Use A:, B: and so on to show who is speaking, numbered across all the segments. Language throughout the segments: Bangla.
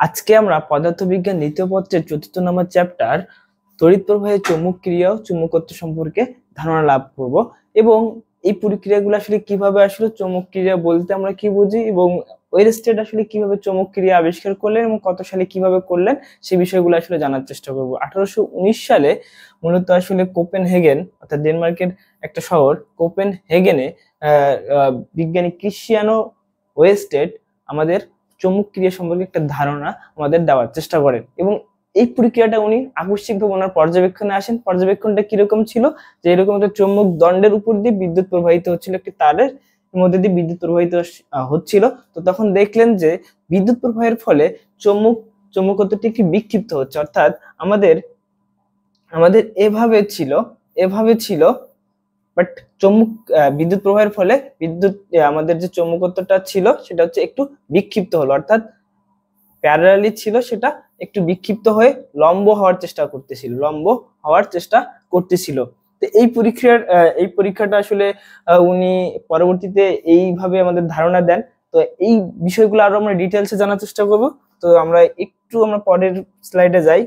A: আজকে আমরা পদার্থবিজ্ঞান দ্বিতীয় পত্রের ৪র্থ নম্বর চ্যাপ্টার তড়িৎ প্রবাহের চৌম্বক ক্রিয়া ও চুম্বকত্ব সম্পর্কে ধারণা লাভ করব এবং এই প্রক্রিয়াগুলো আসলে কিভাবে আসলে চৌম্বক ক্রিয়া বলতে আমরা কি বুঝি এবং ওয়েরস্টেড আসলে কিভাবে চৌম্বক ক্রিয়া আবিষ্কার করলেন এবং কত সালে কিভাবে করলেন সেই বিষয়গুলো আসলে জানার চেষ্টা করব। 1819 সালে মূলত আসলে কোপেনহেগেন অর্থাৎ ডেনমার্কের একটা শহর কোপেনহেগেনে বিজ্ঞানী ক্রিশ্চিয়ানো ওয়েরস্টেড আমাদের চৌম্বক ক্রিয়া সম্পর্কে একটা ধারণা আমাদের দেওয়ার চেষ্টা করেন এবং এই প্রক্রিয়াটা উনি আকস্মিকভাবে ওনার পর্যবেক্ষণে আসেন। পর্যবেক্ষণটা কিরকম ছিল, যে এরকম একটা চৌম্বক দণ্ডের উপর দিয়ে বিদ্যুৎ প্রবাহিত হচ্ছিল, একটি তারের মধ্যে দিয়ে বিদ্যুৎ প্রবাহিত হচ্ছিল। তো তখন দেখলেন যে বিদ্যুৎ প্রবাহের ফলে চৌম্বকত্বটি একটি বিক্ষিপ্ত হচ্ছে, অর্থাৎ আমাদের এভাবে ছিল বাট বিদ্যুৎ প্রবাহের ফলে আমাদের যে চৌম্বকত্বটা ছিল সেটা হচ্ছে একটু বিক্ষিপ্ত হলো, অর্থাৎ প্যারালালি ছিল সেটা একটু বিক্ষিপ্ত হয়ে লম্ব হওয়ার চেষ্টা করতেছিল। তো এই পরীক্ষাটা আসলে উনি পরবর্তীতে এইভাবে আমাদের ধারণা দেন। তো এই বিষয়গুলো আরো আমরা ডিটেলসে জানার চেষ্টা করব। তো আমরা পরের স্লাইডে যাই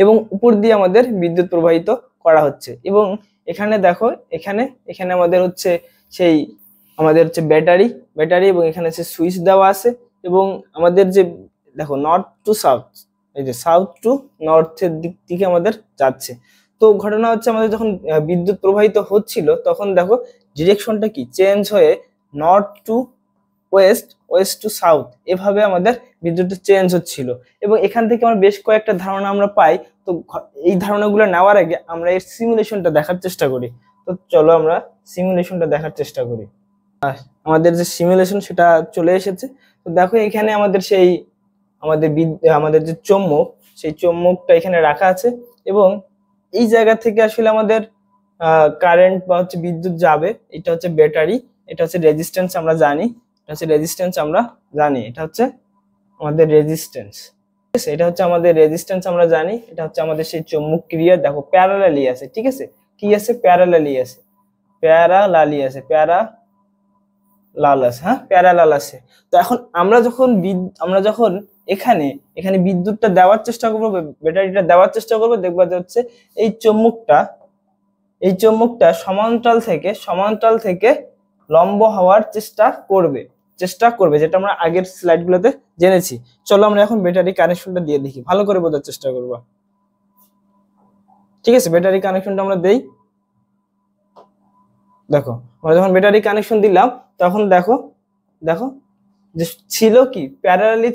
A: এবং উপর দিয়ে আমাদের বিদ্যুৎ প্রবাহিত করা হচ্ছে এবং এখানে দেখো এখানে আমাদের হচ্ছে ব্যাটারি এবং এখানে হচ্ছে সুইচ দেওয়া আছে এবং আমাদের যে দেখো নর্থ টু সাউথ, এই যে সাউথ টু নর্থের দিক থেকে আমাদের যাচ্ছে। তো ঘটনা হচ্ছে আমাদের যখন বিদ্যুৎ প্রবাহিত হচ্ছিল তখন দেখো ডিরেকশনটা কি চেঞ্জ হয়ে north to west, west to south, এভাবে আমাদের বিদ্যুৎটা চেঞ্জ হচ্ছিল এবং এখান থেকে আমরা বেশ কয়েকটা ধারণা আমরা পাই। তো এই ধারণাগুলো নেওয়ার আগে আমরা এর সিমুলেশনটা দেখার চেষ্টা করি। তো চলো আমরা সিমুলেশনটা দেখার চেষ্টা করি। আমাদের যে সিমুলেশন সেটা চলে এসেছে। তো দেখো এখানে আমাদের যে চৌম্বক, সেই চৌম্বকটা এখানে রাখা আছে এবং এই জায়গা থেকে আসলে আমাদের কারেন্ট বা হচ্ছে বিদ্যুৎ যাবে। এটা হচ্ছে ব্যাটারি, এটা হচ্ছে রেজিস্ট্যান্স আমরা জানি, এটা হচ্ছে আমাদের রেজিস্ট্যান্স আমরা জানি। এটা হচ্ছে আমাদের সেই চৌম্বক ক্রিয়া। দেখো প্যারালালি আছে, ঠিক আছে, কি আছে প্যারালালি আছে, প্যারালাল আছে। তো এখন আমরা যখন এখানে বিদ্যুৎটা দেওয়ার চেষ্টা করবো, ব্যাটারিটা দেওয়ার চেষ্টা করবো, দেখবা যে হচ্ছে এই চৌম্বকটা সমান্তরাল থেকে লম্ব হওয়ার চেষ্টা করবে, যেটা আমরা আগের স্লাইডগুলোতে জেনেছি। চলো আমরা এখন ব্যাটারি কানেকশনটা দিয়ে দেখি, ভালো করে বোঝার চেষ্টা করবো। ঠিক আছে, ব্যাটারি কানেকশনটা আমরা দেই। দেখো আমরা যখন ব্যাটারি কানেকশন দিলাম তখন দেখো যে ছিল কি প্যারালালি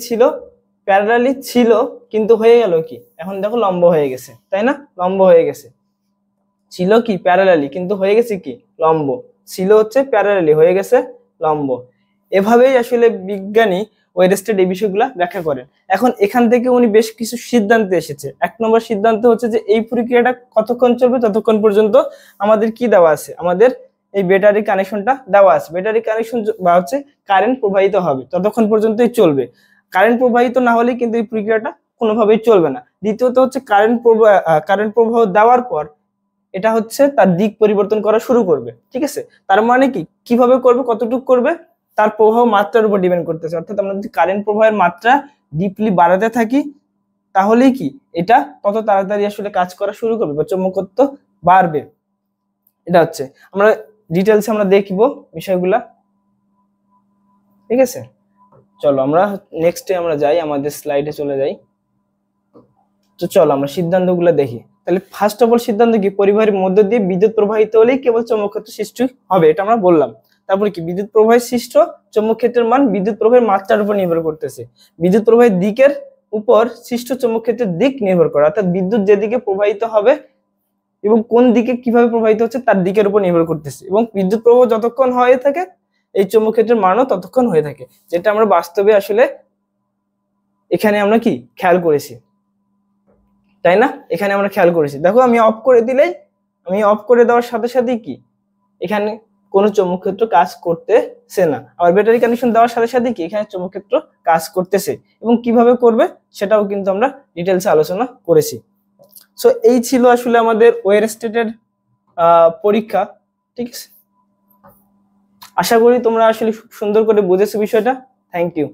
A: ছিল কিন্তু হয়ে গেল কি, এখন দেখো লম্ব হয়ে গেছে, তাই না? লম্ব হয়ে গেছে। ছিল কি প্যারালালি কিন্তু হয়ে গেছে কি লম্ব, ছিল হচ্ছে প্যারালালি হয়ে গেছে লম্ব। এভাবেই আসলে বিজ্ঞানী ওয়েরস্টেড এই বিষয়গুলো ব্যাখ্যা করেন। এখন এখান থেকে উনি বেশ কিছু সিদ্ধান্তে এসেছে। 1 নম্বর সিদ্ধান্ত হচ্ছে যে এই প্রক্রিয়াটা কতক্ষণ চলবে, ততক্ষণ পর্যন্ত আমাদের কি দেওয়া আছে, আমাদের এই ব্যাটারি কানেকশনটা দেওয়া আছে। ব্যাটারি কানেকশন বা হচ্ছে কারেন্ট প্রবাহিত হবে ততক্ষণ পর্যন্তই চলবে। কারেন্ট প্রবাহিত না হলে কিন্তু এই প্রক্রিয়াটা কোনোভাবেই চলবে না। দ্বিতীয়ত হচ্ছে কারেন্ট প্রবাহ দেওয়ার পর এটা হচ্ছে তার দিক পরিবর্তন করা শুরু করবে। ঠিক আছে, তার মানে কিভাবে করবে, কতটুকু করবে, তার প্রবাহ মাত্রার উপর ডিপেন্ড করতেছে। অর্থাৎ আমরা যদি কারেন্ট প্রবাহের মাত্রা ডিপলি বাড়াতে থাকি তাহলেই কি এটা তত তাড়াতাড়ি আসলে কাজ করা শুরু করবে বা চৌম্বকত্ব বাড়বে। এটা হচ্ছে আমরা ডিটেলসে আমরা দেখবো বিষয়গুলা। ঠিক আছে, চলো আমরা নেক্সটে আমরা যাই, আমাদের স্লাইডে চলে যাই। তো চলো আমরা সিদ্ধান্তগুলো দেখি। তাহলে ফার্স্ট অফ অল সিদ্ধান্ত কি, পরিবাহের মধ্য দিয়ে বিদ্যুৎ প্রবাহিত হলেই কেবল চৌম্বকক্ষেত্র সৃষ্টি হবে, এটা আমরা বললাম। তারপরে কি, বিদ্যুৎ প্রবাহের সৃষ্ট চৌম্বক ক্ষেত্রের মান বিদ্যুৎ প্রবাহের মাত্রার উপর নির্ভর করতেছে। বিদ্যুৎ প্রবাহের দিকের উপর সৃষ্ট চৌম্বক ক্ষেত্রের দিক নির্ভর করে, অর্থাৎ বিদ্যুৎ যেদিকে প্রবাহিত হবে এবং কোন দিকে কিভাবে প্রবাহিত হচ্ছে তার দিকের উপর নির্ভর করতেছে। এবং বিদ্যুৎ প্রবাহ যতক্ষণ হয়ে থাকে এই চৌম্বক ক্ষেত্রের মানও ততক্ষণ হয়ে থাকে, যেটা আমরা বাস্তবে আসলে এখানে আমরা কি খেয়াল করেছি, তাই না? এখানে আমরা খেয়াল করেছি। দেখো আমি অফ করে দেওয়ার সাথে সাথে কি এখানে কোনো চৌম্বক ক্ষেত্র কাজ করতেছে না। আবার ব্যাটারি কানেকশন দেওয়ার সাথে সাথে কি এখানে চৌম্বক ক্ষেত্র কাজ করতেছে এবং কিভাবে করবে সেটাও কিন্তু আমরা ডিটেলসে আলোচনা করেছি। সো এই ছিল আসলে আমাদের ওয়েরস্টেডের পরীক্ষা। ঠিক আছে, আশা করি তোমরা আসলে খুব সুন্দর করে বুঝেছো বিষয়টা। Thank you.